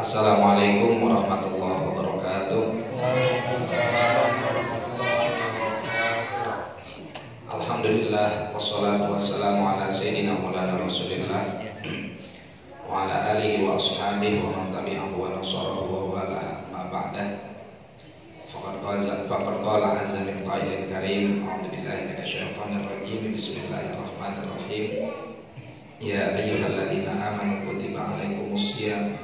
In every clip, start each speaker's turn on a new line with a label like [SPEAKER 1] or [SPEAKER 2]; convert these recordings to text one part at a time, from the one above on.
[SPEAKER 1] Assalamualaikum warahmatullahi wabarakatuh. Alhamdulillah wassalatu wassalamu ala sayyidina maulana Rasulillah wa ala alihi wa ashabihi wa man tabi'ahu wa nasarahu wa wala ma ba'da. Faqad qala azza min qailin karim, a'udzu billahi minasyaitonir rajim. Bismillahirrahmanirrahim. Ya ayyuhalladzina amanu kutiba alaikumusiyam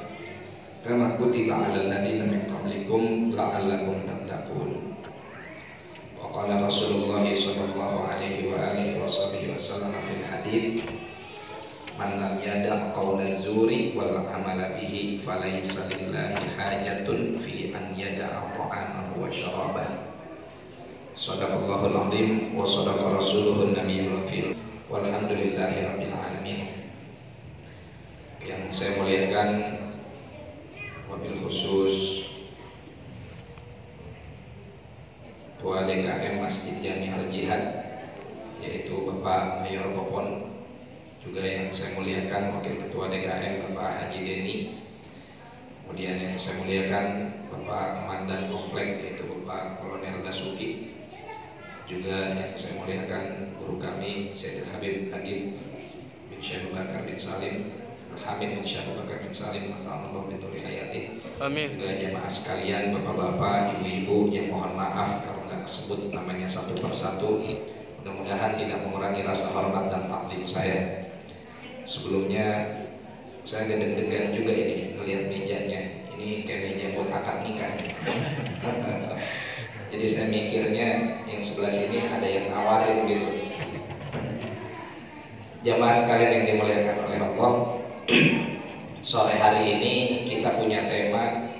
[SPEAKER 1] kama kutiba 'alal ladzina min qablikum la'allakum tattaqun. Wa qala Rasulullah sallallahu alaihi wa alihi wasallam fil hadits, man lam yada' qawla zuri wal amala bihi falaysa lillahi hajatun fi an yada'a ta'amahu wa syarabahu. Shadaqallahul azim wa shadaqa rasuluhun nabiyyul karim. Walhamdulillahi rabbil alamin. Yang saya muliakan, wabil khusus Ketua DKM Masjid Jami Al Jihad, yaitu Bapak Mayor Popon. Juga yang saya muliakan Wakil Ketua DKM Bapak Haji Deni. Kemudian yang saya muliakan Bapak Komandan Komplek, yaitu Bapak Kolonel Dasuki. Juga yang saya muliakan guru kami Sayyidil Habib Nagib bin Syekh Bakar bin Salim Hamid bin Syekh Bakar bin Salim, Allah bituli hayati. Amin. Juga jemaah sekalian, bapak-bapak, ibu-ibu, yang mohon maaf kalau nggak sebut namanya satu persatu. Mudah-mudahan tidak mengurangi rasa hormat dan takdim saya. Sebelumnya saya deg-degan juga ini ngelihat mejanya. Ini kayak meja buat akad nikah. Jadi saya mikirnya yang sebelah sini ada yang nawarin gitu. Jemaah sekalian yang dimuliakan oleh Allah, sore hari ini kita punya tema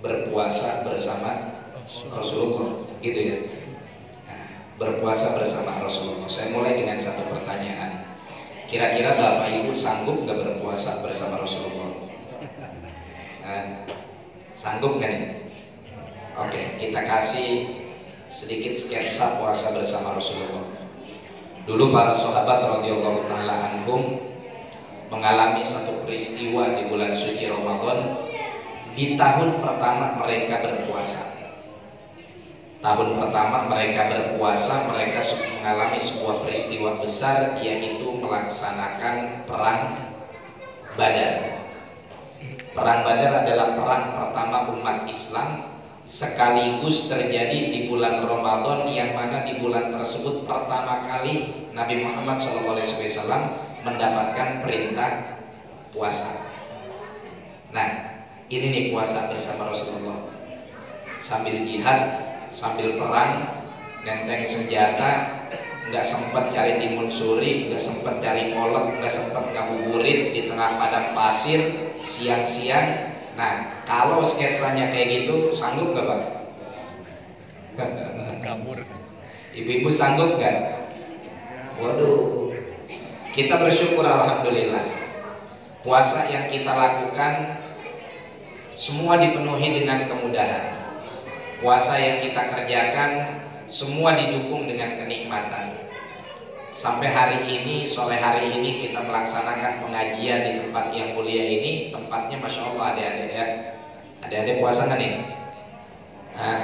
[SPEAKER 1] berpuasa bersama Rasulullah, gitu ya. Nah, berpuasa bersama Rasulullah. Saya mulai dengan satu pertanyaan. Kira-kira Bapak Ibu sanggup nggak berpuasa bersama Rasulullah? Nah, sanggup nggak nih? Oke, kita kasih sedikit sketsa puasa bersama Rasulullah. Dulu para sahabat radhiyallahu taala anhum mengalami satu peristiwa di bulan suci Ramadan. Di tahun pertama mereka berpuasa. Tahun pertama mereka berpuasa, mereka mengalami sebuah peristiwa besar, yaitu melaksanakan perang Badar. Perang Badar adalah perang pertama umat Islam, sekaligus terjadi di bulan Ramadan, yang mana di bulan tersebut pertama kali Nabi Muhammad SAW mendapatkan perintah puasa. Nah, ini nih puasa bersama Rasulullah. Sambil jihad, sambil perang, nenteng senjata, nggak sempat cari timun suri, nggak sempat cari kolak, nggak sempat ngabuburit di tengah padang pasir siang-siang. Nah, kalau sketsanya kayak gitu, sanggup nggak Pak?
[SPEAKER 2] Kabur.
[SPEAKER 1] Ibu-ibu sanggup nggak? Waduh, kita bersyukur alhamdulillah. Puasa yang kita lakukan semua dipenuhi dengan kemudahan. Puasa yang kita kerjakan semua didukung dengan kenikmatan. Sampai hari ini, sore hari ini kita melaksanakan pengajian di tempat yang mulia ini. Tempatnya Masya Allah adik-adik ya. Adik-adik puasa nggak nih? Hah?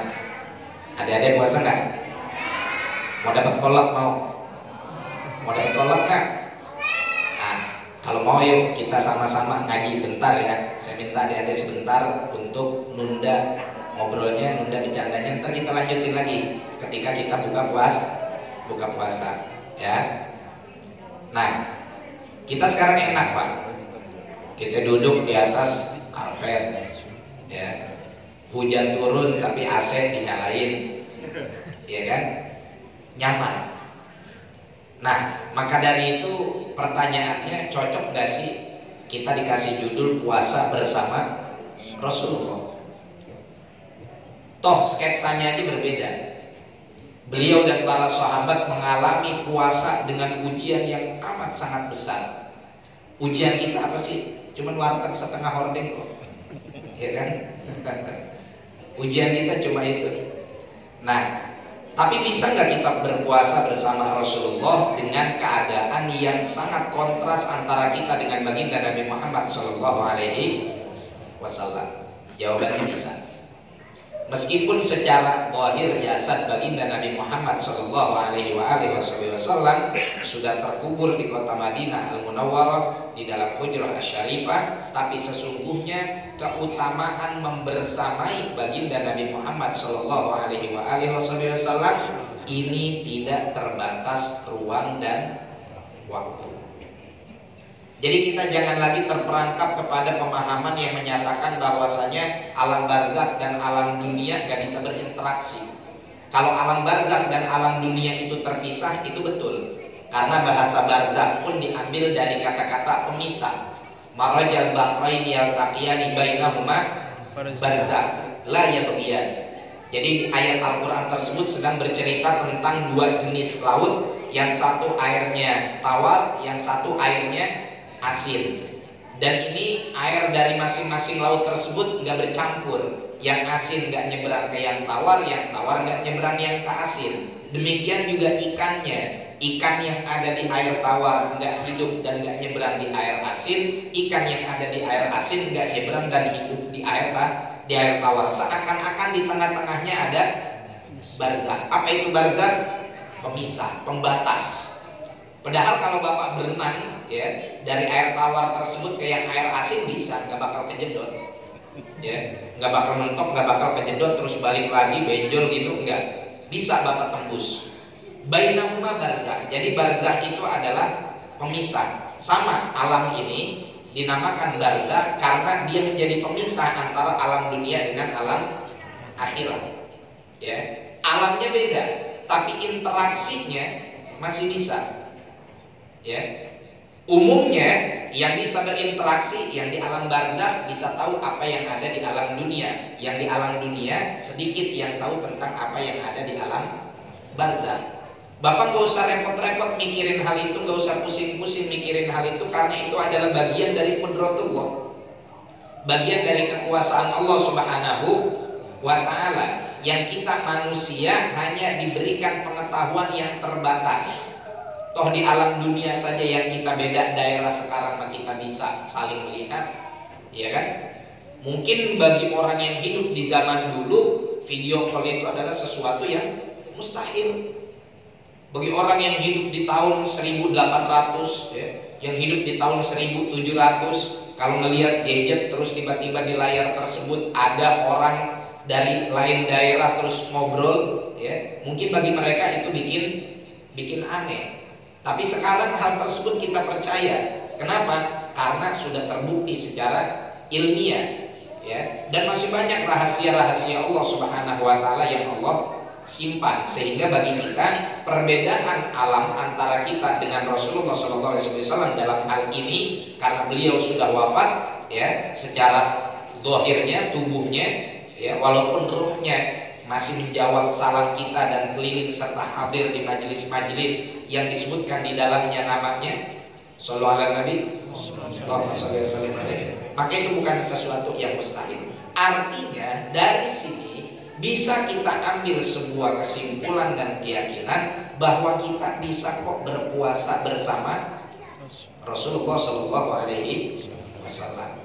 [SPEAKER 1] Adik-adik puasa nggak? Mau dapat kolak mau? Mau dapat kolak nggak? Nah, kalau mau yuk kita sama-sama ngaji bentar ya. Saya minta adik-adik sebentar untuk nunda ngobrolnya, nunda bercandanya. Ntar kita lanjutin lagi ketika kita buka puasa. Ya. Nah, kita sekarang enak Pak. Kita duduk di atas karpet, ya. Hujan turun tapi AC dinyalain, ya kan? Nyaman. Nah, maka dari itu pertanyaannya, cocok gak sih kita dikasih judul puasa bersama Rasulullah? Toh sketsanya aja berbeda. Beliau dan para sahabat mengalami puasa dengan ujian yang amat sangat besar. Ujian kita apa sih? cuman warteg setengah hordeng kok, ya kan? Ujian kita cuma itu. Nah, tapi bisa nggak kita berpuasa bersama Rasulullah dengan keadaan yang sangat kontras antara kita dengan baginda Nabi Muhammad Shallallahu Alaihi Wasallam? Jawabannya bisa. Meskipun secara zahir jasad baginda Nabi Muhammad Shallallahu Alaihi Wasallam sudah terkubur di kota Madinah Al-Munawwarah di dalam Hujrah Asy-Syarifah, tapi sesungguhnya keutamaan membersamai baginda Nabi Muhammad Shallallahu Alaihi Wasallam ini tidak terbatas ruang dan waktu. Jadi kita jangan lagi terperangkap kepada pemahaman yang menyatakan bahwasanya alam barzakh dan alam dunia gak bisa berinteraksi. Kalau alam barzakh dan alam dunia itu terpisah, itu betul. Karena bahasa barzakh pun diambil dari kata-kata pemisah. Marajal bahraini yaltaqiyani bainahuma barzakh la yabghiyan. Jadi ayat Al-Quran tersebut sedang bercerita tentang dua jenis laut. Yang satu airnya tawar, yang satu airnya asin. Dan ini air dari masing-masing laut tersebut nggak bercampur. Yang asin nggak nyebrang ke yang tawar nggak nyebrang yang ke asin. Demikian juga ikannya. Ikan yang ada di air tawar nggak hidup dan nggak nyebrang di air asin. Ikan yang ada di air asin nggak nyebrang dan hidup di air tawar. Seakan-akan di tengah-tengahnya ada barzakh. Apa itu barzakh? Pemisah, pembatas. Padahal kalau Bapak berenang ya dari air tawar tersebut ke yang air asin bisa, nggak bakal kejedot, ya nggak bakal mentok, nggak bakal kejedot terus balik lagi benjol gitu, nggak bisa Bapak tembus. Bainahuma barzakh. Jadi barzakh itu adalah pemisah. Sama alam ini dinamakan barzakh karena dia menjadi pemisah antara alam dunia dengan alam akhirat. Ya, alamnya beda, tapi interaksinya masih bisa. Ya, umumnya yang bisa berinteraksi yang di alam barzakh bisa tahu apa yang ada di alam dunia. Yang di alam dunia sedikit yang tahu tentang apa yang ada di alam barzakh. Bapak gak usah repot-repot mikirin hal itu, gak usah pusing-pusing mikirin hal itu, karena itu adalah bagian dari qudratullah, bagian dari kekuasaan Allah Subhanahu wa Ta'ala, yang kita manusia hanya diberikan pengetahuan yang terbatas. Toh di alam dunia saja yang kita beda daerah sekarang kita bisa saling melihat, ya kan? Mungkin bagi orang yang hidup di zaman dulu, video call itu adalah sesuatu yang mustahil. Bagi orang yang hidup di tahun 1800, ya, yang hidup di tahun 1700, kalau ngelihat gadget terus tiba-tiba di layar tersebut ada orang dari lain daerah terus ngobrol, ya, mungkin bagi mereka itu bikin aneh. Tapi sekarang hal tersebut kita percaya. Kenapa? Karena sudah terbukti secara ilmiah, ya. Dan masih banyak rahasia-rahasia Allah Subhanahu wa Ta'ala yang Allah simpan, sehingga bagi kita perbedaan alam antara kita dengan Rasulullah SAW dalam hal ini, karena beliau sudah wafat, ya, secara zahirnya tubuhnya, ya, walaupun ruhnya masih menjawab salam kita dan keliling serta hadir di majelis-majelis yang disebutkan di dalamnya namanya sallallahu alaihi wasallam, maka itu bukan sesuatu yang mustahil. Artinya dari sini bisa kita ambil sebuah kesimpulan dan keyakinan bahwa kita bisa kok berpuasa bersama Rasulullah Sallallahu Alaihi Wasallam.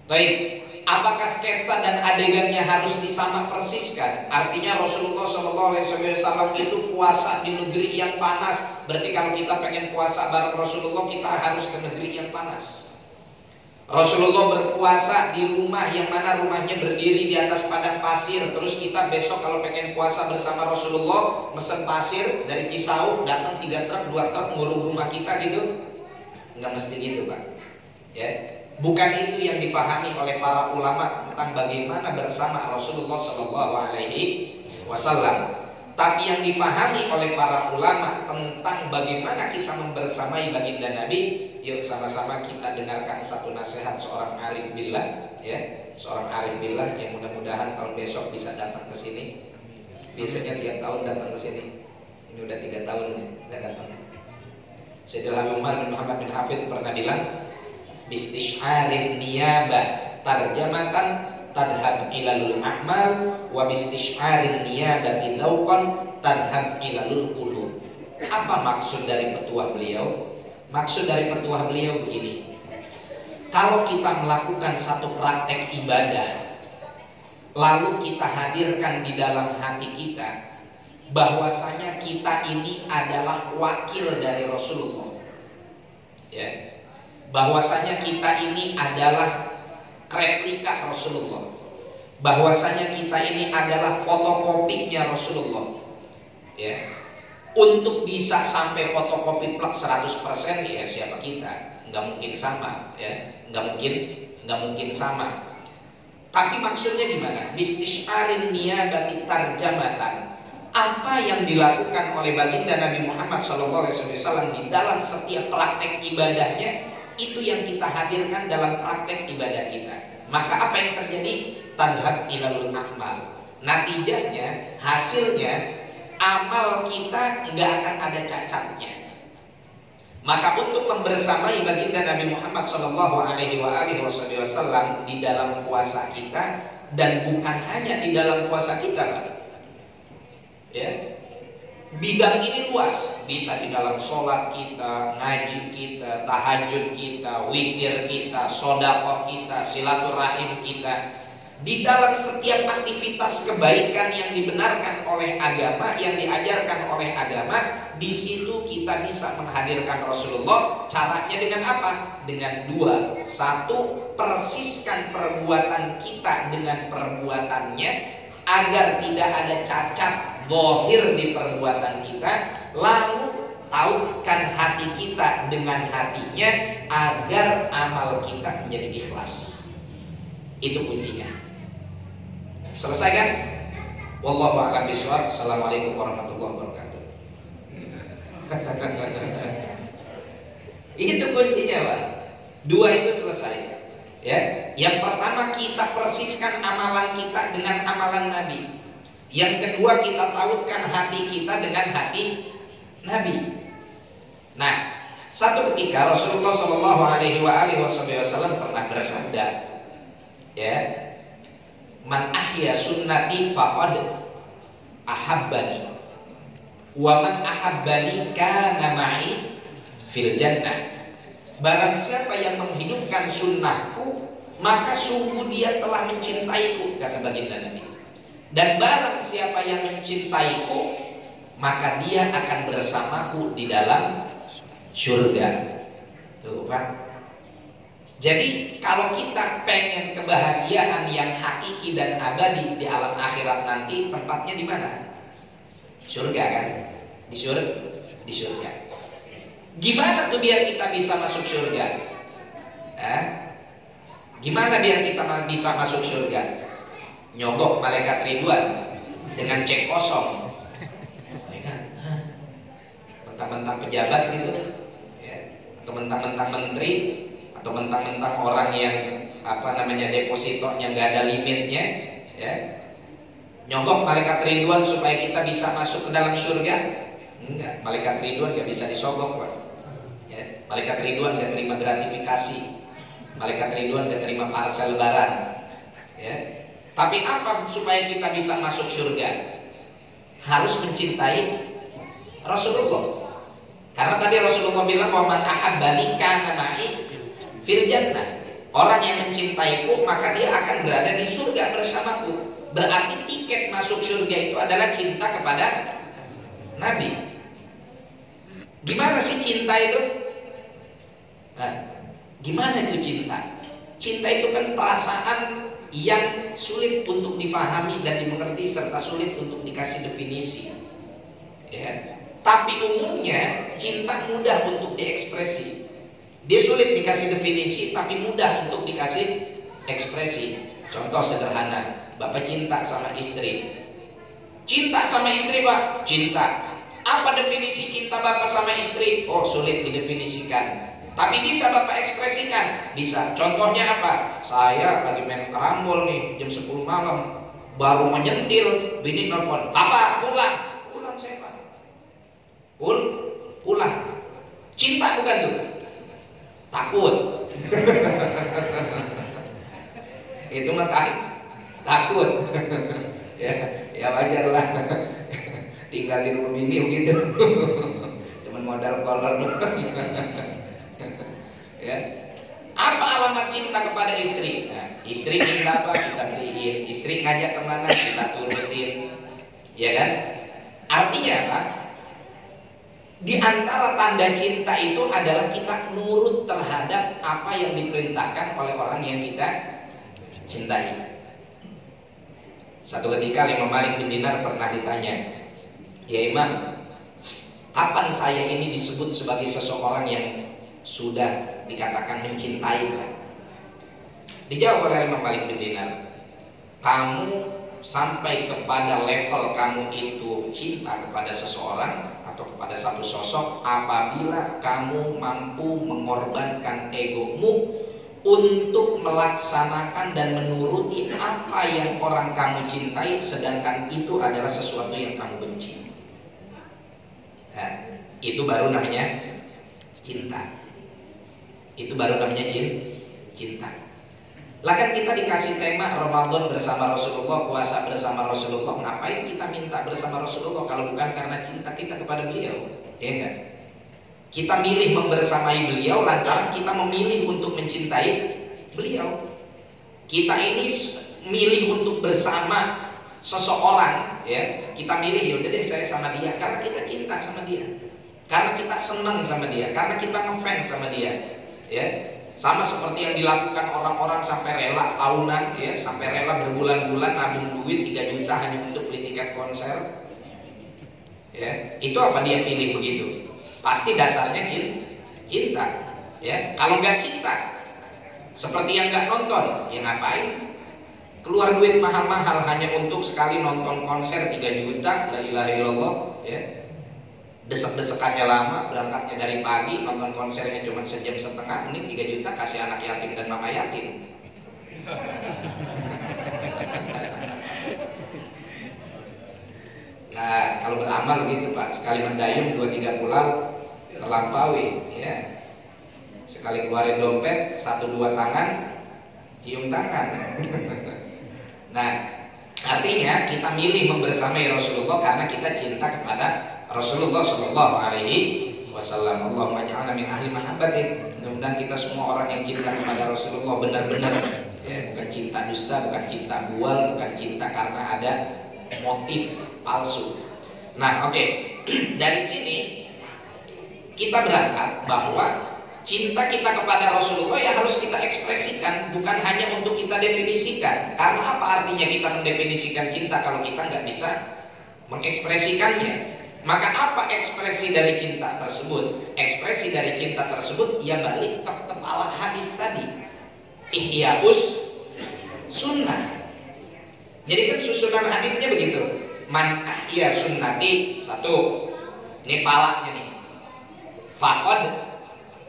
[SPEAKER 1] Baik. Apakah sketsa dan adegannya harus disamak persiskan? Artinya Rasulullah SAW itu puasa di negeri yang panas. Berarti kalau kita pengen puasa bareng Rasulullah, kita harus ke negeri yang panas. Rasulullah berpuasa di rumah yang mana rumahnya berdiri di atas padang pasir. Terus kita besok kalau pengen puasa bersama Rasulullah, mesen pasir dari Cisauk, datang 3 truk, 2 truk ngurung rumah kita gitu. Nggak mesti gitu, Pak, ya. Bukan itu yang dipahami oleh para ulama tentang bagaimana bersama Rasulullah Shallallahu Alaihi Wasallam. Tapi yang dipahami oleh para ulama tentang bagaimana kita membersamai baginda Nabi. Yuk sama-sama kita dengarkan satu nasihat seorang arif billah, ya, seorang arif billah yang mudah-mudahan tahun besok bisa datang ke sini. Biasanya tiap tahun datang ke sini. Ini udah 3 tahun nggak datang. Sayyidina Habib Umar bin Muhammad bin Hafid pernah bilang, Bistish'arin niyabah tarjamatan tadhab ilalul a'mal wa bistish'arin niyabati dzauqan tadhab ilalul qulub. Apa maksud dari petuah beliau? Maksud dari petuah beliau begini. Kalau kita melakukan satu praktek ibadah, lalu kita hadirkan di dalam hati kita bahwasanya kita ini adalah wakil dari Rasulullah, ya, bahwasanya kita ini adalah replika Rasulullah, bahwasanya kita ini adalah fotokopinya Rasulullah, ya. Untuk bisa sampai fotokopi plak 100%, ya siapa kita? Nggak mungkin sama, ya, nggak mungkin sama. Tapi maksudnya gimana? Bistish'arin niyabati tarjamatan. Apa yang dilakukan oleh baginda Nabi Muhammad SAW di dalam setiap praktek ibadahnya, itu yang kita hadirkan dalam praktek ibadah kita. Maka apa yang terjadi? Tadhab ilalul a'mal. Natijahnya, hasilnya, amal kita nggak akan ada cacatnya. Maka untuk membersamai baginda Nabi Muhammad SAW di dalam puasa kita, dan bukan hanya di dalam puasa kita, Pak, ya, bidang ini luas. Bisa di dalam sholat kita, ngaji kita, tahajud kita, witir kita, sedekah kita, silaturahim kita. Di dalam setiap aktivitas kebaikan yang dibenarkan oleh agama, yang diajarkan oleh agama, di situ kita bisa menghadirkan Rasulullah. Caranya dengan apa? Dengan dua. Satu, persiskan perbuatan kita dengan perbuatannya agar tidak ada cacat zahir di perbuatan kita. Lalu tautkan hati kita dengan hatinya agar amal kita menjadi ikhlas. Itu kuncinya. Selesai kan? Wallahu a'lam bishawab. Assalamualaikum warahmatullahi wabarakatuh. Itu kuncinya, Pak. Dua itu selesai. Ya, yang pertama kita persiskan amalan kita dengan amalan Nabi. Yang kedua kita tautkan hati kita dengan hati Nabi. Nah, satu ketika Rasulullah SAW pernah bersabda, ya, man ahya sunnati faqad ahabbani wa man ahabbani kana ma'i fil jannah. Barang siapa yang menghidupkan sunnahku, maka sungguh dia telah mencintaiku, kata baginda Nabi. Dan barang siapa yang mencintaiku, maka dia akan bersamaku di dalam surga. Tuh, Pak. Jadi kalau kita pengen kebahagiaan yang hakiki dan abadi di alam akhirat nanti, tempatnya di mana? Surga kan? Di surga. Gimana tuh biar kita bisa masuk surga? Gimana biar kita bisa masuk surga? Nyogok malaikat Ridwan dengan cek kosong. Mentang-mentang pejabat gitu, ya, atau mentang-mentang menteri, atau mentang-mentang orang yang depositonya nggak ada limitnya, ya, nyogok malaikat Ridwan supaya kita bisa masuk ke dalam surga. Enggak, malaikat Ridwan nggak bisa disogok, Pak. Ya, malaikat Ridwan nggak terima gratifikasi, malaikat Ridwan nggak terima parsel lebaran, ya. Tapi apa supaya kita bisa masuk surga? Harus mencintai Rasulullah. Karena tadi Rasulullah bilang, wa man ahabbani kana ma'i fil jannah. Orang yang mencintaiku maka dia akan berada di surga bersamaku. Berarti tiket masuk surga itu adalah cinta kepada Nabi. Gimana sih cinta itu? Gimana itu cinta? Cinta itu kan perasaan yang sulit untuk dipahami dan dimengerti serta sulit untuk dikasih definisi, ya. Tapi umumnya cinta mudah untuk diekspresi. Dia sulit dikasih definisi, tapi mudah untuk dikasih ekspresi. Contoh sederhana, Bapak cinta sama istri. Cinta sama istri, Pak? Cinta. Apa definisi cinta Bapak sama istri? Oh, sulit didefinisikan. Tapi bisa Bapak ekspresikan? Bisa. Contohnya apa? Saya lagi main karambol nih, jam 10 malam. Baru menyentil, bini nelfon, "Papa, pulang." Pulang saya, Pak. Pulang. Cinta bukan tuh? Takut. Itu mah takut. ya wajar lah. Tinggal di rumah bini gitu. Cuman modal kolor doang. Ya. Apa alamat cinta kepada istri? Nah, istri cinta apa? Kita beliin. Istri ngajak kemana? Kita turutin. Ya kan? Artinya apa? Di antara tanda cinta itu adalah kita nurut terhadap apa yang diperintahkan oleh orang yang kita cintai. Satu ketika Imam Malik bin Dinar pernah ditanya, "Ya Imam, kapan saya ini disebut sebagai seseorang yang sudah dikatakan mencintai?" Dijawab oleh Imam Malik bin Dinar, "Kamu sampai kepada level kamu itu cinta kepada seseorang atau kepada satu sosok apabila kamu mampu mengorbankan egomu untuk melaksanakan dan menuruti apa yang orang kamu cintai, sedangkan itu adalah sesuatu yang kamu benci." Nah, itu baru namanya cinta. Itu baru namanya cinta. Lah kan kita dikasih tema Ramadan bersama Rasulullah, puasa bersama Rasulullah. Ngapain kita minta bersama Rasulullah kalau bukan karena cinta kita kepada beliau? Ya enggak? Kita milih membersamai beliau lantaran kita memilih untuk mencintai beliau. Kita ini milih untuk bersama seseorang, ya. Kita milih, ya udah deh saya sama dia karena kita cinta sama dia. Karena kita senang sama dia, karena kita ngefans sama dia, ya. Sama seperti yang dilakukan orang-orang sampai rela tahunan, ya, sampai rela berbulan-bulan nabung duit 3 juta hanya untuk beli tiket konser. Ya, itu apa dia pilih begitu? Pasti dasarnya cinta. Ya, kalau nggak cinta, seperti yang nggak nonton, ya ngapain? Keluar duit mahal-mahal hanya untuk sekali nonton konser 3 juta, la ilaha illallah, ya. Desek-desekannya lama, berangkatnya dari pagi, nonton konsernya cuma sejam setengah, mending 3 juta kasih anak yatim dan mama yatim. Nah, kalau beramal gitu Pak, sekali mendayung 2-3 pulau terlampaui, ya. Sekali keluarin dompet, 1-2 tangan, cium tangan. Nah, artinya kita milih membersamai Rasulullah karena kita cinta kepada Rasulullah Shallallahu Alaihi Wasallam. Allahumma ja'alna min ahli mahabbatih. Mudah-mudahan kita semua orang yang cinta kepada Rasulullah benar-benar, ya, bukan cinta dusta, bukan cinta bual, bukan cinta karena ada motif palsu. Nah, oke. Dari sini kita berangkat bahwa cinta kita kepada Rasulullah ya harus kita ekspresikan, bukan hanya untuk kita definisikan. Karena apa artinya kita mendefinisikan cinta kalau kita nggak bisa mengekspresikannya? Maka apa ekspresi dari cinta tersebut? Ekspresi dari cinta tersebut ya balik ke kepala hadis tadi, Ihya'us Sunnah. Jadi kan susunan hadisnya begitu. Man ahya sunnati, 1. Ini palanya nih. Faqad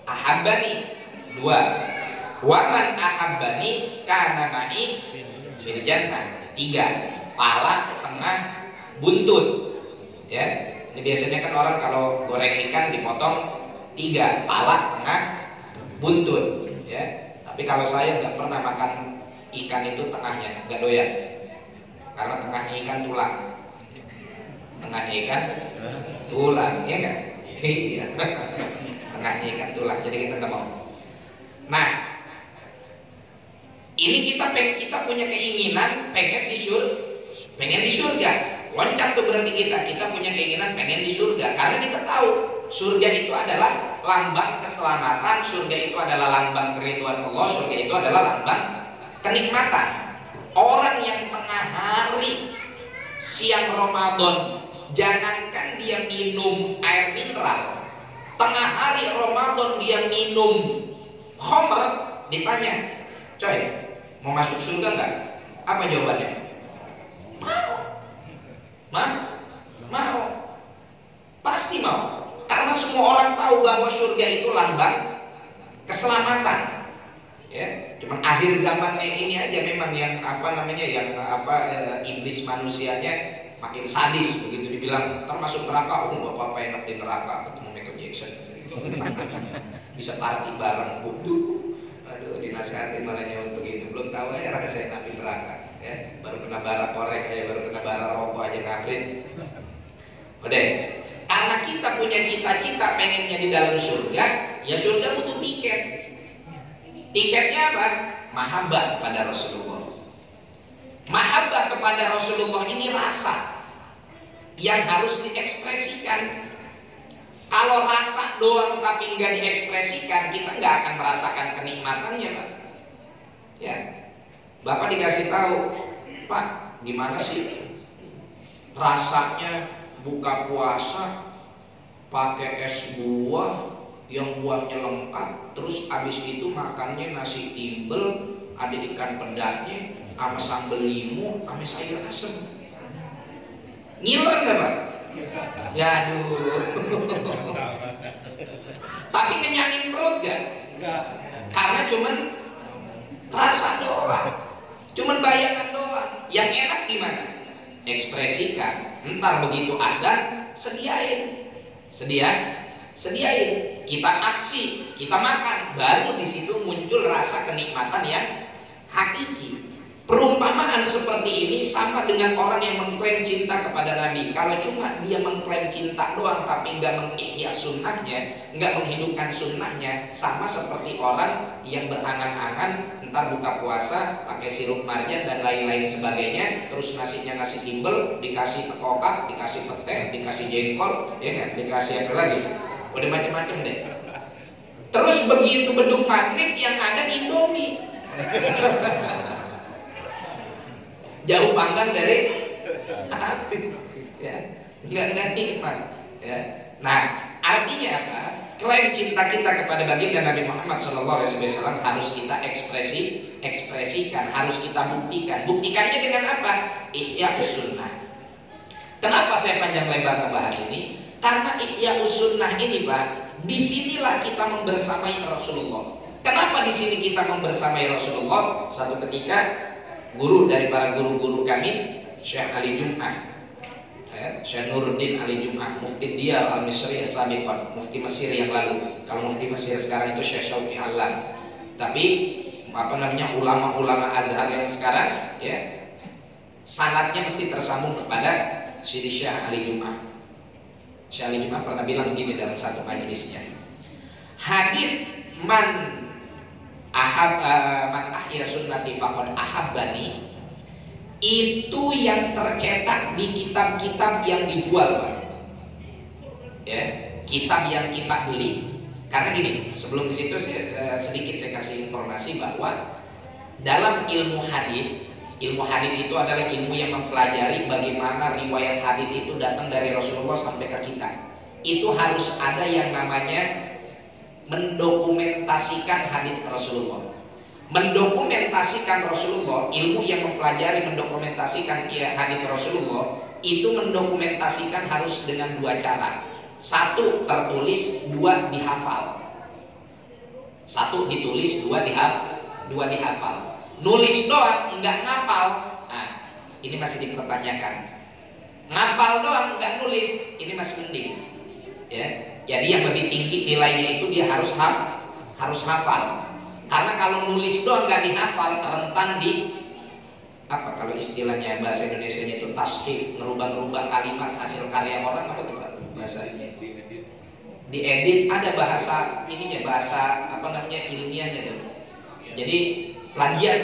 [SPEAKER 1] ahabbani, 2. Wa man ahabbani kana ma'i fil jannah, 3. Pala, tengah, buntut. Ya. Ini biasanya kan orang kalau goreng ikan dipotong 3, pala, tengah, buntut, ya. Tapi kalau saya nggak pernah makan ikan itu tengahnya, nggak doyan. Karena tengahnya ikan tulang. Tengahnya ikan tulang, ya nggak? Iya. Tengahnya ikan tulang, jadi kita nggak mau. Nah, ini kita punya keinginan pengen di surga. Loncat tuh berarti kita punya keinginan pengen di surga karena kita tahu surga itu adalah lambang keselamatan, surga itu adalah lambang keridhaan Allah, surga itu adalah lambang kenikmatan. Orang yang tengah hari siang Ramadan, jangankan dia minum air mineral, tengah hari Ramadan dia minum khamr, ditanya, "Coy, mau masuk surga nggak?" Apa jawabannya? Mau. Pasti mau. Karena semua orang tahu bahwa surga itu lambang keselamatan. Ya, cuman akhir zaman ini aja memang yang iblis manusianya makin sadis begitu dibilang termasuk neraka. Enggak apa-apa enak di neraka ketemu Michael Jackson. Bisa party bareng. dinasihatin malah nyawut begitu. Belum tahu aja rasain api neraka. Ya, baru kena bara korek aja, baru kena bara rokok aja ngabrit. Udah, karena kita punya cita-cita pengennya di dalam surga, ya surga butuh tiket. Tiketnya apa? Mahabbah pada Rasulullah. Mahabbah kepada Rasulullah ini rasa yang harus diekspresikan. Kalau rasa doang tapi nggak diekspresikan, kita nggak akan merasakan kenikmatannya, Pak. Ya, Bapak dikasih tahu, Pak, gimana sih rasanya buka puasa pakai es buah yang buahnya lengkap, terus abis itu makannya nasi timbel, ada ikan pedanya, sama sambal limu, sama sayur asem. Ngiler nggak, Pak? Ya aduh. Tapi kenyangin perut gak? Karena cuman rasa doang, cuman bayangan doang. Yang enak gimana? Ekspresikan. Entar begitu ada, sediain. Sediain. Kita aksi, kita makan, baru di situ muncul rasa kenikmatan yang hakiki. Perumpamaan seperti ini sama dengan orang yang mengklaim cinta kepada Nabi. Kalau cuma dia mengklaim cinta doang tapi nggak mengihya sunnahnya, nggak menghidupkan sunnahnya, sama seperti orang yang berangan-angan ntar buka puasa pakai sirup marjan dan lain-lain sebagainya, terus nasinya nasi timbel, dikasih tekokak, dikasih pete, dikasih jengkol, ya kan? Dikasih apa lagi? Udah macam-macam deh. Terus begitu beduk maghrib yang ada Indomie. Jauh panggang dari api, ya, nggak nikmat, ya. Nah, artinya apa? Klaim cinta kita kepada baginda Nabi Muhammad SAW harus kita ekspresikan, harus kita buktikan. Buktikannya dengan apa? Ihya sunnah. Kenapa saya panjang lebar membahas ini? Karena ihya sunnah ini, Pak, disinilah kita membersamai Rasulullah. Kenapa di sini kita membersamai Rasulullah? Satu ketika guru dari para guru-guru kami, Syekh Ali Jum'ah, Syekh Nuruddin Ali Jum'ah, Mufti Diyal Al-Misri As-Sabiqan, Mufti Mesir yang lalu. Kalau Mufti Mesir sekarang itu Syekh Syauqi Alam. Tapi ulama-ulama Azhar yang sekarang, ya, sanadnya mesti tersambung kepada Syekh Ali Jum'ah. Syekh Ali Jum'ah pernah bilang begini dalam satu majelisnya, hadits man ahya sunnati faqad ahabbani, itu yang tercetak di kitab-kitab yang dijual, Pak. Ya, kitab yang kita beli. Karena gini, sebelum di situ sedikit saya kasih informasi bahwa dalam ilmu hadis itu adalah ilmu yang mempelajari bagaimana riwayat hadis itu datang dari Rasulullah sampai ke kita. Itu harus ada yang namanya mendokumentasikan hadits Rasulullah. Mendokumentasikan Rasulullah, ilmu yang mempelajari mendokumentasikan hadits Rasulullah, itu mendokumentasikan harus dengan dua cara. Satu tertulis, dua dihafal. Satu ditulis, dua dihafal. Nulis doang enggak ngapal, nah ini masih dipertanyakan. Ngapal doang enggak nulis, ini masih mending, ya. Jadi yang lebih tinggi nilainya itu dia harus hafal. Karena kalau nulis doang nggak dihafal, rentan di apa kalau istilahnya bahasa Indonesianya itu tashrif, ngerubah-rubah kalimat hasil karya orang, apa tuh bahasanya? Diedit, ada bahasa ininya, bahasa apa namanya ilmiahnya tuh. Jadi plagiat.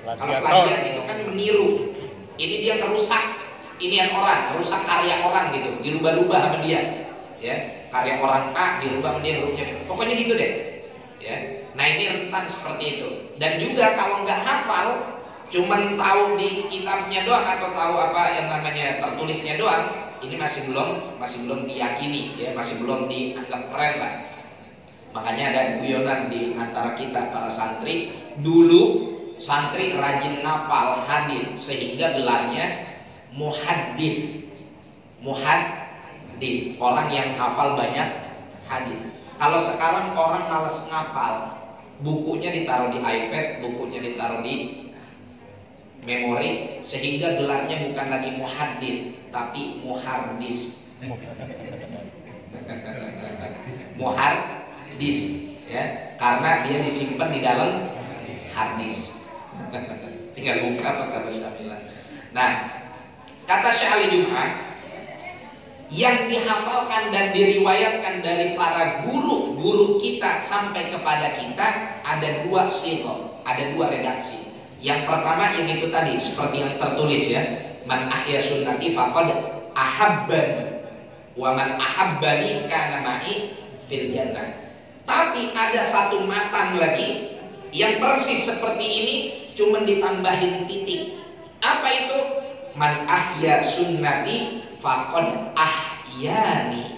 [SPEAKER 1] Kalau plagiat itu kan meniru. Ini dia merusak inian orang, merusak karya orang gitu, dirubah-rubah sama dia. Ya, karya orang A dirubah dia hurufnya, pokoknya gitu deh, ya. Nah ini rentan seperti itu. Dan juga kalau nggak hafal, cuman tahu di kitabnya doang atau tahu apa yang namanya tertulisnya doang, ini masih belum diyakini, ya, masih belum dianggap keren lah. Makanya ada guyonan di antara kita para santri. Dulu santri rajin ngapal hadis sehingga gelarnya muhaddits. Orang yang hafal banyak hadis. Kalau sekarang orang malas ngapal, bukunya ditaruh di iPad, bukunya ditaruh di memori, sehingga gelarnya bukan lagi muhaddits tapi muhardis. Muhardis, ya, karena dia disimpan di dalam hadis. Tinggal buka maktabah Syamilah. Nah, kata Syekh Ali Jum'ah, yang dihafalkan dan diriwayatkan dari para guru-guru kita sampai kepada kita ada dua sighah, ada dua redaksi. Yang pertama yang itu tadi seperti yang tertulis ya, man ahya sunnati faqad ahabbani wa man ahabbani kana ma'i fil jannah. Tapi ada satu matan lagi yang persis seperti ini, cuma ditambahin titik. Apa itu? Man ahya sunnati faqad ahyani.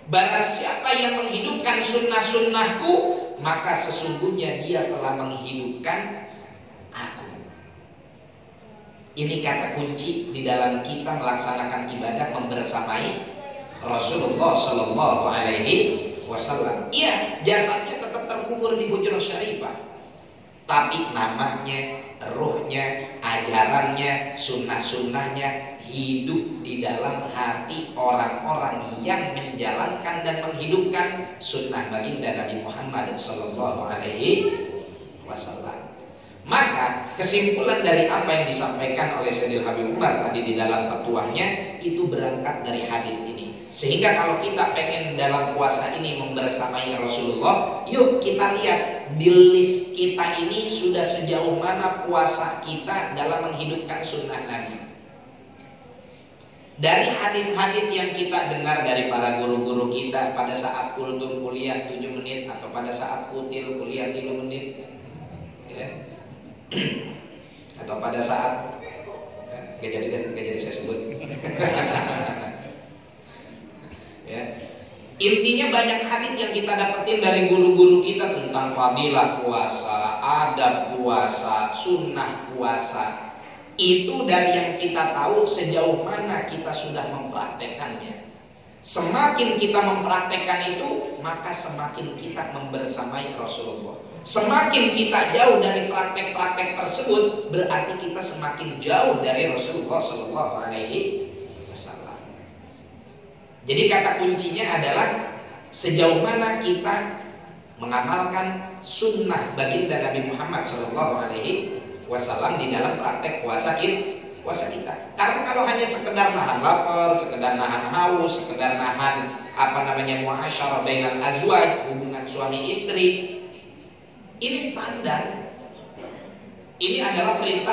[SPEAKER 1] Barang siapa yang menghidupkan sunnah-sunnahku, maka sesungguhnya dia telah menghidupkan aku. Ini kata kunci di dalam kita melaksanakan ibadah membersamai Rasulullah Sallallahu Alaihi Wasallam. Iya, jasadnya tetap terkubur di Hujrah Syarifah, tapi namanya, ruhnya, ajarannya, sunnah-sunnahnya hidup di dalam hati orang-orang yang menjalankan dan menghidupkan sunnah baginda Nabi Muhammad Sallallahu Alaihi Wasallam. Maka kesimpulan dari apa yang disampaikan oleh Sayyidil Habib Umar tadi di dalam petuahnya itu berangkat dari hadis ini. Sehingga kalau kita pengen dalam puasa ini membersamai Rasulullah, yuk kita lihat di list kita ini sudah sejauh mana puasa kita dalam menghidupkan sunnah Nabi. Dari hadis-hadis yang kita dengar dari para guru-guru kita pada saat kultum kuliah 7 menit atau pada saat kutil kuliah 3 menit ya. Atau pada saat gak jadi saya sebut ya. Intinya banyak hadis yang kita dapetin dari guru-guru kita tentang fadilah puasa, adab puasa, sunnah puasa. Itu dari yang kita tahu sejauh mana kita sudah mempraktekannya. Semakin kita mempraktekkan itu, maka semakin kita membersamai Rasulullah. Semakin kita jauh dari praktek-praktek tersebut, berarti kita semakin jauh dari Rasulullah Sallallahu Alaihi Wasallam. Jadi kata kuncinya adalah sejauh mana kita mengamalkan sunnah baginda Nabi Muhammad Sallallahu Alaihi Wasallam di dalam praktek puasa kita. Karena kalau hanya sekedar nahan lapar, sekedar nahan haus, sekedar nahan muasyarah bainal azwaj, hubungan suami istri, ini standar. Ini adalah perintah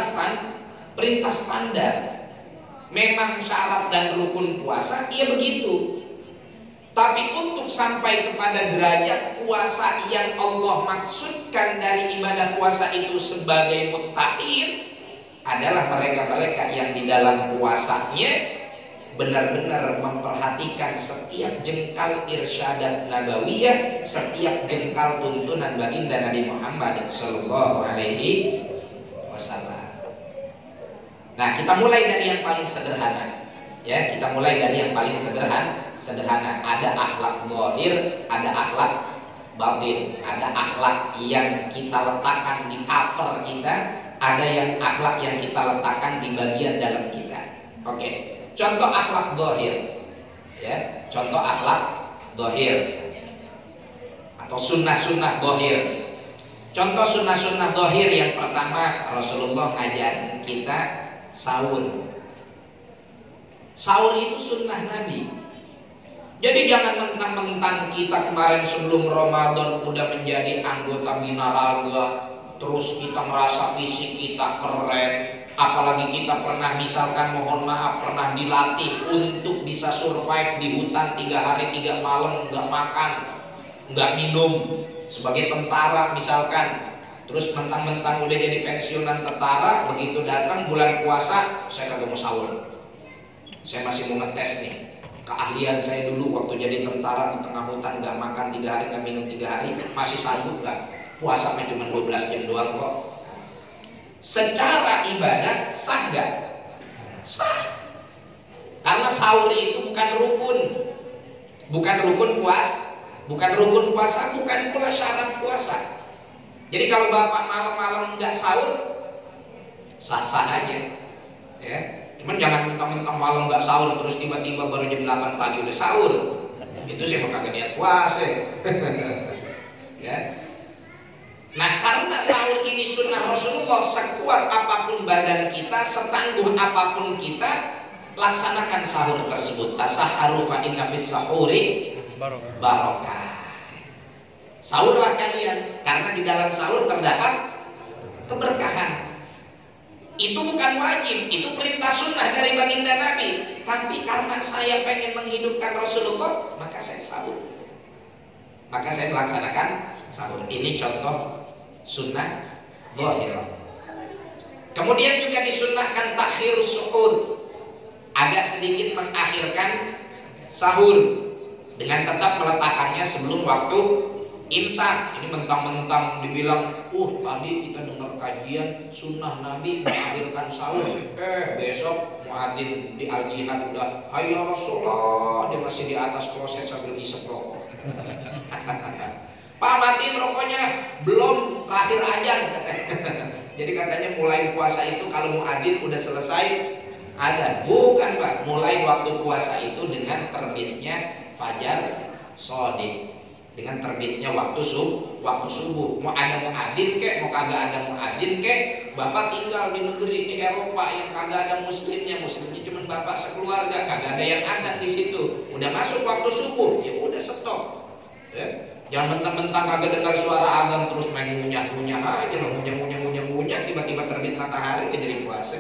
[SPEAKER 1] standar. Memang syarat dan rukun puasa, iya begitu. Tapi untuk sampai kepada derajat puasa yang Allah maksudkan dari ibadah puasa itu sebagai muttaqin adalah mereka-mereka yang di dalam puasanya benar-benar memperhatikan setiap jengkal irsyadat nabawiyah, setiap jengkal tuntunan baginda Nabi Muhammad Sallallahu Alaihi Wasallam. Nah, kita mulai dari yang paling sederhana. Ya, kita mulai dari yang paling sederhana. Ada akhlak zahir, ada akhlak batin, ada akhlak yang kita letakkan di cover kita, ada yang akhlak yang kita letakkan di bagian dalam kita. Oke. Contoh akhlak zahir. Ya, contoh akhlak zahir atau sunnah-sunnah zahir. Contoh sunnah-sunnah zahir yang pertama, Rasulullah ngajarin kita sahur. Sahur itu sunnah Nabi. Jadi jangan mentang-mentang kita kemarin sebelum Ramadan udah menjadi anggota binaraga, terus kita merasa fisik kita keren, apalagi kita pernah misalkan mohon maaf pernah dilatih untuk bisa survive di hutan 3 hari 3 malam nggak makan, nggak minum sebagai tentara misalkan. Terus mentang-mentang udah jadi pensiunan tentara, begitu datang bulan puasa saya kagak mau sahur. Saya masih mau ngetes nih keahlian saya dulu waktu jadi tentara di tengah hutan, nggak makan 3 hari, nggak minum 3 hari, masih sanggup nggak? Puasa cuma 12 jam doang kok. Secara ibadah sah nggak? Sah. Karena sahur itu bukan rukun puasa, bukan pula syarat puasa. Jadi kalau bapak malam-malam nggak sahur, sah-sah aja, ya. Cuman jangan mentang-mentang malam nggak sahur terus tiba-tiba baru jam 8 pagi udah sahur. Itu sih kagak niat puasa. Ya. Nah, karena sahur ini sunnah Rasulullah, sekuat apapun badan kita, setangguh apapun kita, laksanakan sahur tersebut. Tasahharu fa inna fis sahuri barokah. Sahurlah kalian, karena di dalam sahur terdapat keberkahan. Itu bukan wajib, itu perintah sunnah dari baginda Nabi. Tapi karena saya pengen menghidupkan Rasulullah, maka saya sahur. Maka saya melaksanakan sahur. Ini contoh sunnah dhahirah. Kemudian juga disunnahkan takhirus suhur, agak sedikit mengakhirkan sahur dengan tetap meletakkannya sebelum waktu imsak. Ini mentang-mentang dibilang, tadi kita dengar kajian sunnah Nabi mengakhirkan sahur. Besok muadzin di al-jihad udah hayya Rasulullah, dia masih di atas kloset sambil ngisep rokok. Pak, matiin rokoknya, belum terakhir ajan. Jadi katanya mulai puasa itu kalau muadzin udah selesai ada. Bukan Pak, mulai waktu puasa itu dengan terbitnya fajar shadiq, dengan terbitnya waktu subuh. Mau ada muadzin kek, mau kagak ada muadzin kek, Bapak tinggal di negeri di Eropa yang kagak ada muslimnya cuma Bapak sekeluarga, kagak ada yang ada di situ. Udah masuk waktu subuh, ya udah stop. Ya. Jangan mentang-mentang kagak dengar suara azan terus main ngunyah-ngunyah aja loh, ngunyah, tiba-tiba terbit matahari jadi puasa.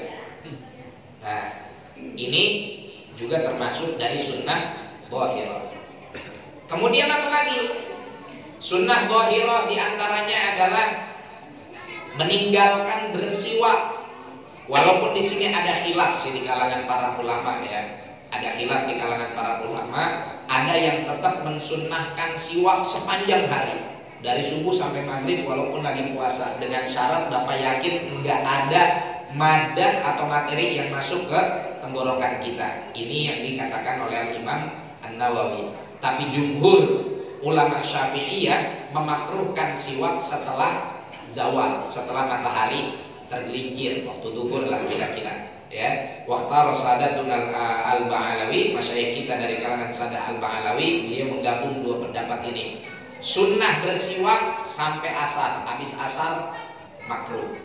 [SPEAKER 1] Nah, ini juga termasuk dari sunnah dhahirah. Kemudian apa lagi? Sunnah dhahirah diantaranya adalah meninggalkan bersiwak. Walaupun di sini ada khilaf sih di kalangan para ulama ya. Ada khilaf di kalangan para ulama, ada yang tetap mensunnahkan siwak sepanjang hari, dari subuh sampai maghrib walaupun lagi puasa, dengan syarat Bapak yakin nggak ada madah atau materi yang masuk ke tenggorokan kita. Ini yang dikatakan oleh Imam An-Nawawi. Tapi jumhur ulama Syafi'iyah memakruhkan siwak setelah zawal, setelah matahari tergelincir, waktu zuhur lah kira-kira. Ya, Waqtar Sadatun al-Ba'alawi, masyayikh kita dari kalangan Sadah al-Ba'alawi, dia menggabung dua pendapat ini. Sunnah bersiwak sampai asar, habis asar makruh.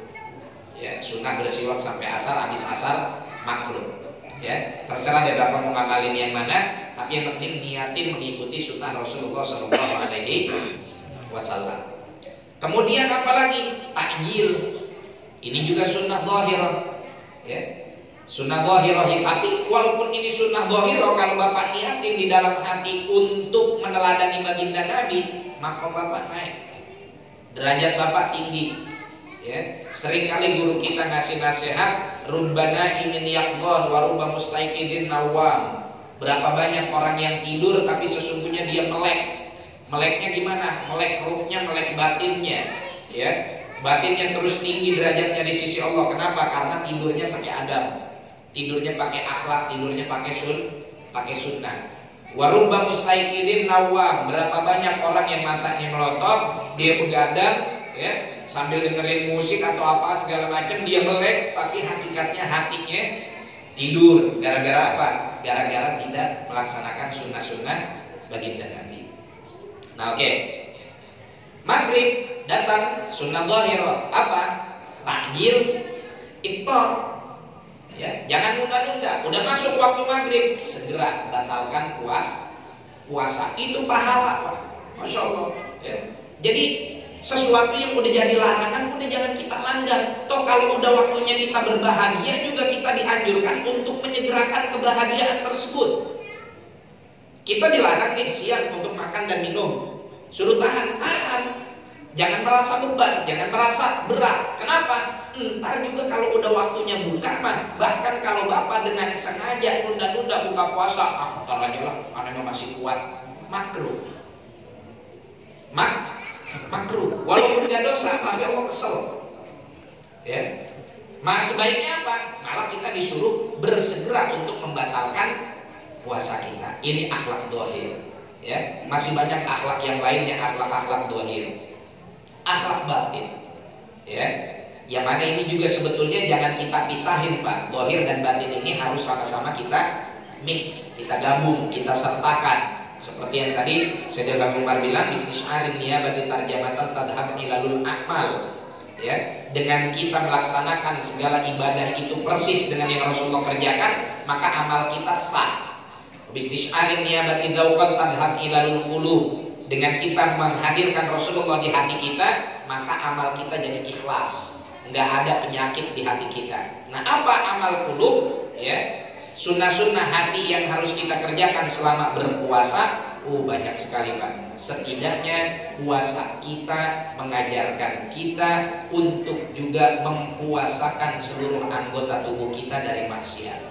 [SPEAKER 1] Ya, sunnah bersiwak sampai asar, habis asar makruh. Ya, terserah deh Bapak mau ngamalin yang mana, tapi yang penting niatin mengikuti sunnah Rasulullah SAW. Kemudian apalagi takjil, ini juga sunnah dhahirah. Ya. Sunnah dhahirah, tapi walaupun ini sunnah dhahirah, kalau Bapak niatin di dalam hati untuk meneladani baginda Nabi, maka Bapak naik, derajat Bapak tinggi. Ya, seringkali guru kita ngasih nasihat, rubbana ingin yaqdhan wa rubba mustaiqidin nawam. Berapa banyak orang yang tidur tapi sesungguhnya dia melek. Meleknya gimana? Melek ruhnya, melek batinnya. Ya, batinnya terus tinggi derajatnya di sisi Allah. Kenapa? Karena tidurnya pakai adab, tidurnya pakai akhlak, tidurnya pakai sunnah. Warubba mustaiqidin nawam. Berapa banyak orang yang matanya melotot, dia begadang, ya, sambil dengerin musik atau apa segala macam, dia melek, tapi hakikatnya hatinya tidur. Gara-gara apa? Gara-gara tidak melaksanakan sunnah-sunnah baginda Nabi. Nah, oke. Maghrib datang, sunnah dhahirah apa? Takjil, iftar. Ya, jangan nunda-nunda. Udah masuk waktu maghrib, segera batalkan puasa. Itu pahala, Pak. Masya Allah. Ya. Jadi sesuatu yang udah jadi larangan udah jangan kita langgar. Toh kalau udah waktunya kita berbahagia juga kita dianjurkan untuk menyegerakan kebahagiaan tersebut. Kita dilarang nih siang untuk makan dan minum. Suruh tahan. Jangan merasa beban, jangan merasa berat. Kenapa? Ntar juga kalau udah waktunya buka mah, bahkan kalau Bapak dengan sengaja nunda-nunda buka puasa, ntar aja lah, karena masih kuat, makruh. Makruh. Walaupun tidak dosa, tapi Allah kesel. Ya. Sebaiknya apa? Malah kita disuruh bersegera untuk membatalkan puasa kita. Ini akhlak dhahir. Ya, masih banyak akhlak yang lainnya, akhlak dhahir. Akhlak batin. Ya. Yang mana ini juga sebetulnya jangan kita pisahin, Pak. Dhahir dan batin ini harus sama-sama kita mix, kita gabung, kita sertakan. Seperti yang tadi Sayyidina Umar bilang, bisnis'arin niyabati tarjamatan tadhab ilalul a'mal. Ya, dengan kita melaksanakan segala ibadah itu persis dengan yang Rasulullah kerjakan, maka amal kita sah. Bisnis'arin niyabati dauqan tadhab ilalul qulub. Dengan kita menghadirkan Rasulullah di hati kita, maka amal kita jadi ikhlas. Nggak ada penyakit di hati kita. Nah, apa amal qulub? Ya, sunnah-sunnah hati yang harus kita kerjakan selama berpuasa. Banyak sekali Pak. Setidaknya puasa kita mengajarkan kita untuk juga mempuasakan seluruh anggota tubuh kita dari maksiat.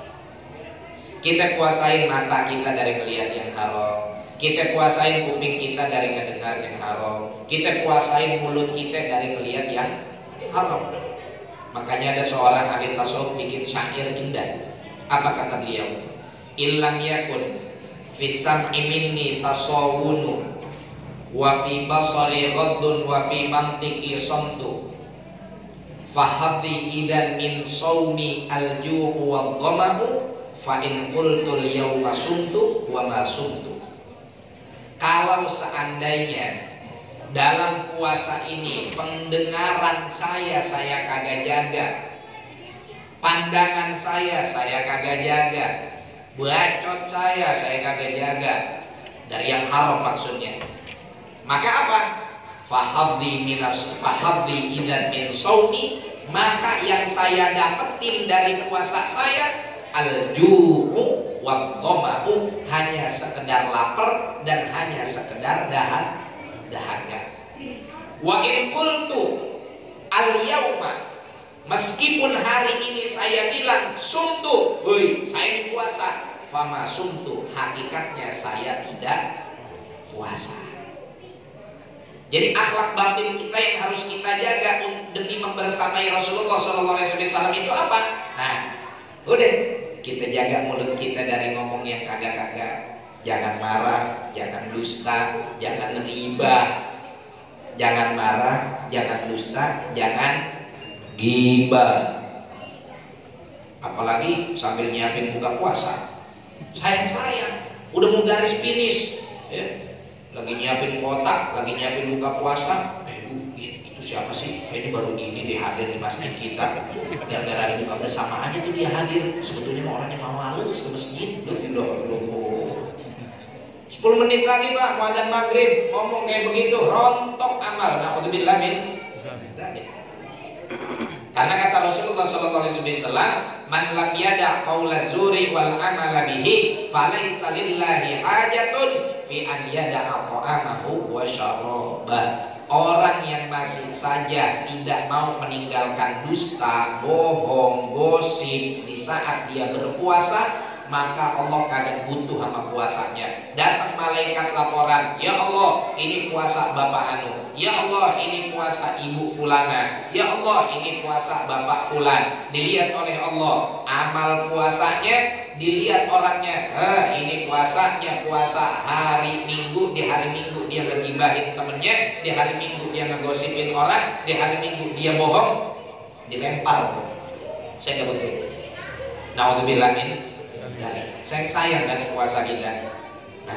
[SPEAKER 1] Kita puasain mata kita dari melihat yang haram. Kita puasain kuping kita dari mendengar yang haram. Kita puasain mulut kita dari melihat yang haram. Makanya ada seorang ahli tasawuf bikin syair indah. Apa kata beliau? Illam yakun fisam'i minni tasawunu wa fi basari ghaddun wa fi mantiqi samtu fahadhi idan min sawmi al-ju'u wa dhama'u fa in qultul yawma sumtu wa ma sumtu. Kalau seandainya dalam puasa ini pendengaran saya kagak jaga, pandangan saya kagak jaga, bacot saya kagak jaga dari yang haram maksudnya, maka apa? Fahadhi idan min sawmi, maka yang saya dapetin dari puasa saya al-ju'u wa dhama'u, hanya sekedar lapar dan hanya sekedar dahaga. Wa in qultu al-yauma, meskipun hari ini saya bilang sumtu, saya puasa, fama sumtu, hakikatnya saya tidak puasa. Jadi akhlak batin kita yang harus kita jaga demi membersamai Rasulullah SAW itu apa? Nah, udah kita jaga mulut kita dari ngomong yang kagak-kagak. Jangan marah, jangan dusta, jangan riba, jangan marah, jangan dusta, jangan gibah. Apalagi sambil nyiapin buka puasa. Sayang, udah mau garis finish, ya. Lagi nyiapin kotak, lagi nyiapin buka puasa. Itu siapa sih? Kayaknya baru ini dia hadir di masjid kita. Gara-gara ada buka bersama aja tuh dia hadir. Sebetulnya orangnya mau males ke masjid. 10 menit lagi Pak, mau adzan maghrib, ngomong kayak begitu, rontok amal. Na'udzubillah min dzalik. Karena kata Rasulullah SAW, man lam yada qaula zuri wal amala bihi falaysa lillahi hajatun fi an yada ta'amahu wa syarabah. Orang yang masih saja tidak mau meninggalkan dusta, bohong, gosip di saat dia berpuasa, maka Allah kagak butuh sama puasanya. Datang malaikat laporan, ya Allah ini puasa Bapak Anu, ya Allah ini puasa Ibu Fulana, ya Allah ini puasa Bapak Fulan. Dilihat oleh Allah amal puasanya, dilihat orangnya, ini puasanya puasa hari Minggu, di hari Minggu dia ngegibahin temennya, di hari Minggu dia ngegosipin orang, di hari Minggu dia bohong, dilempar tuh. Saya gak butuh. Na'udzubillah min sayang dari puasa kita. Nah,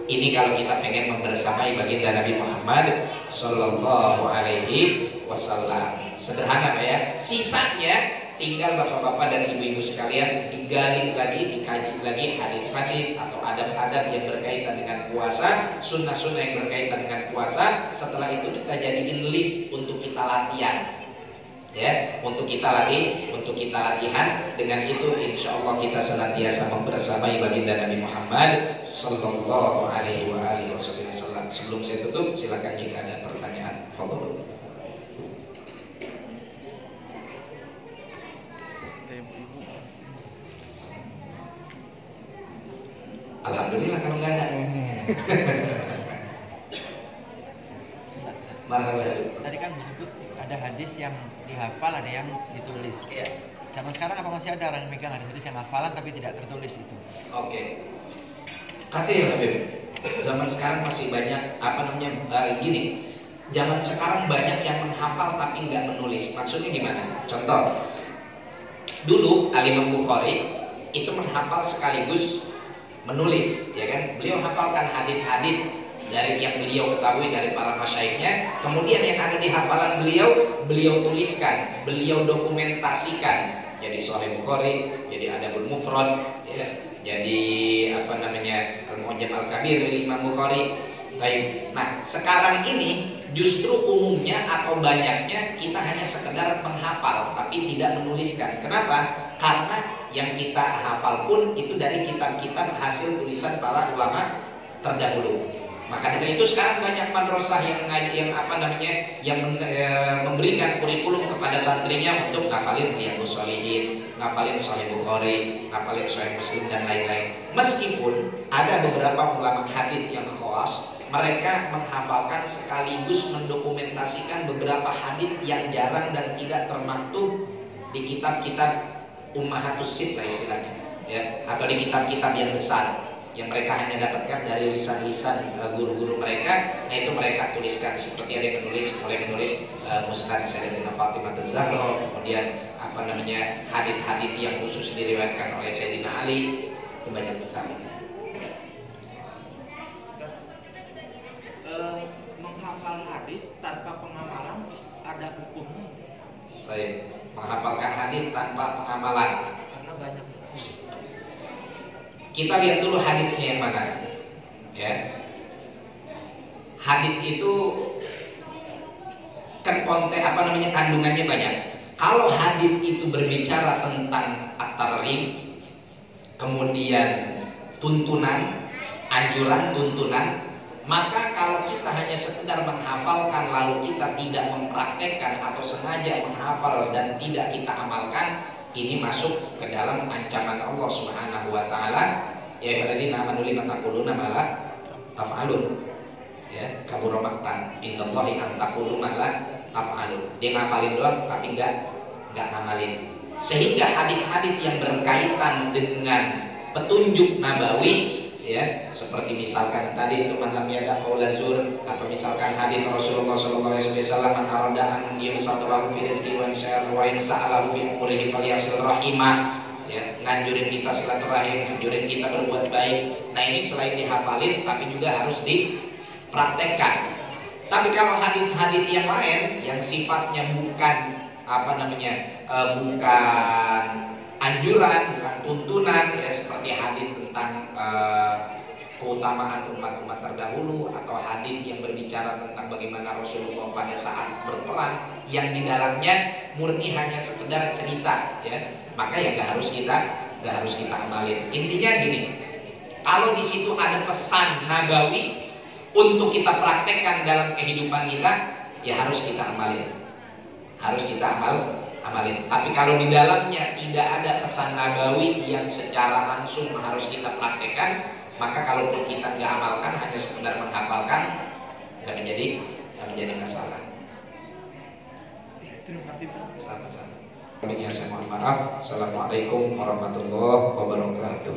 [SPEAKER 1] ini kalau kita pengen membersamai baginda Nabi Muhammad Sallallahu Alaihi Wasallam. Sederhana Pak ya. Sisanya tinggal bapak-bapak dan ibu-ibu sekalian digali lagi, dikaji lagi hadis-hadis atau adab-adab yang berkaitan dengan puasa, sunnah-sunnah yang berkaitan dengan puasa. Setelah itu kita jadiin list untuk kita latihan. Ya, untuk kita latihan. Dengan itu insya Allah kita senantiasa membersamai baginda Nabi Muhammad Sallallahu Alaihi Wasallam. Sebelum saya tutup, silakan jika ada pertanyaan. Fadhol. Alhamdulillah kalau nggak ada. Marhaba.
[SPEAKER 2] Tadi kan disebut ada hadis yang dihafal, ada yang ditulis.
[SPEAKER 1] Iya.
[SPEAKER 2] Zaman sekarang apa masih ada orang yang megang ada hadis yang hafalan tapi tidak tertulis itu?
[SPEAKER 1] Oke. Katanya Habib, zaman sekarang masih banyak gini. Zaman sekarang banyak yang menghafal tapi nggak menulis. Maksudnya gimana? Contoh, dulu Al-Imam Bukhari itu menghafal sekaligus menulis, ya kan? Beliau hafalkan hadits-hadits dari yang beliau ketahui dari para masyaikhnya, kemudian yang ada di hafalan beliau tuliskan, beliau dokumentasikan. Jadi Sahih Bukhari, jadi Adabul Mufrad, ya, jadi Al-Mu'jam Al-Kabir dari Imam Bukhari. Baik. Nah, sekarang ini justru umumnya atau banyaknya kita hanya sekedar menghafal tapi tidak menuliskan. Kenapa? Karena yang kita hafal pun itu dari kitab-kitab hasil tulisan para ulama terdahulu. Maka dari itu sekarang banyak madrasah yang memberikan kurikulum kepada santrinya untuk ngafalin Riyadhus Shalihin, ngafalin Sahih Bukhari, ngafalin Sahih Muslim dan lain-lain. Meskipun ada beberapa ulama hadits yang khas, mereka menghafalkan sekaligus mendokumentasikan beberapa hadits yang jarang dan tidak termaktub di kitab-kitab ummahatus sittah istilahnya, ya, atau di kitab-kitab yang besar yang mereka hanya dapatkan dari lisan-lisan guru-guru mereka. Nah, itu mereka tuliskan, seperti ada yang mulai menulis Musnad Sayyidatina Fatimah Az-Zahra, kemudian hadits-hadits yang khusus diriwayatkan oleh Sayyidina Ali, itu banyak sekali.
[SPEAKER 2] Menghafal hadis tanpa pengamalan ada hukumnya?
[SPEAKER 1] Baik, menghafalkan hadis tanpa pengamalan.
[SPEAKER 2] Karena banyak.
[SPEAKER 1] Kita lihat dulu haditsnya yang mana, ya. Hadits itu kan kandungannya banyak. Kalau hadits itu berbicara tentang at-targhib, kemudian tuntunan, anjuran, tuntunan, maka kalau kita hanya sekedar menghafalkan lalu kita tidak mempraktekkan atau sengaja menghafal dan tidak kita amalkan, ini masuk ke dalam ancaman Allah Subhanahu wa taala, ya ayyuhalladzina amanu lima taquluna ma la taf'alun. Ya, kabura maqtan indallahi an taqulu ma la taf'alun. Dia ngafalin doang tapi enggak ngamalin. Sehingga hadis-hadis yang berkaitan dengan petunjuk nabawi, ya, seperti misalkan tadi itu man lam yada qaula zur, atau misalkan hadis Rasulullah sallallahu alaihi wasallam man arada an yusatulahu fi rizqi wa sa'alahu fi umurihi falyasil rahimah, ya, nganjurin kita silaturahim, nganjurin kita berbuat baik. Nah, ini selain dihafalin tapi juga harus dipraktekkan. Tapi kalau hadis-hadis yang lain yang sifatnya bukan bukan anjuran, bukan tuntunan, ya, seperti hadis tentang keutamaan umat-umat terdahulu, atau hadis yang berbicara tentang bagaimana Rasulullah pada saat berperang yang di dalamnya murni hanya sekedar cerita, ya, maka ya nggak harus kita amalin. Intinya gini, kalau di situ ada pesan nabawi untuk kita praktekkan dalam kehidupan kita, ya harus kita amalin, amalin. Tapi kalau di dalamnya tidak ada pesan nabawi yang secara langsung harus kita praktekkan, maka kalaupun kita nggak amalkan, hanya sekedar menghafalkan, nggak menjadi masalah.
[SPEAKER 2] Terima kasih.
[SPEAKER 1] Sama-sama. Saya mohon maaf. Assalamualaikum warahmatullahi wabarakatuh.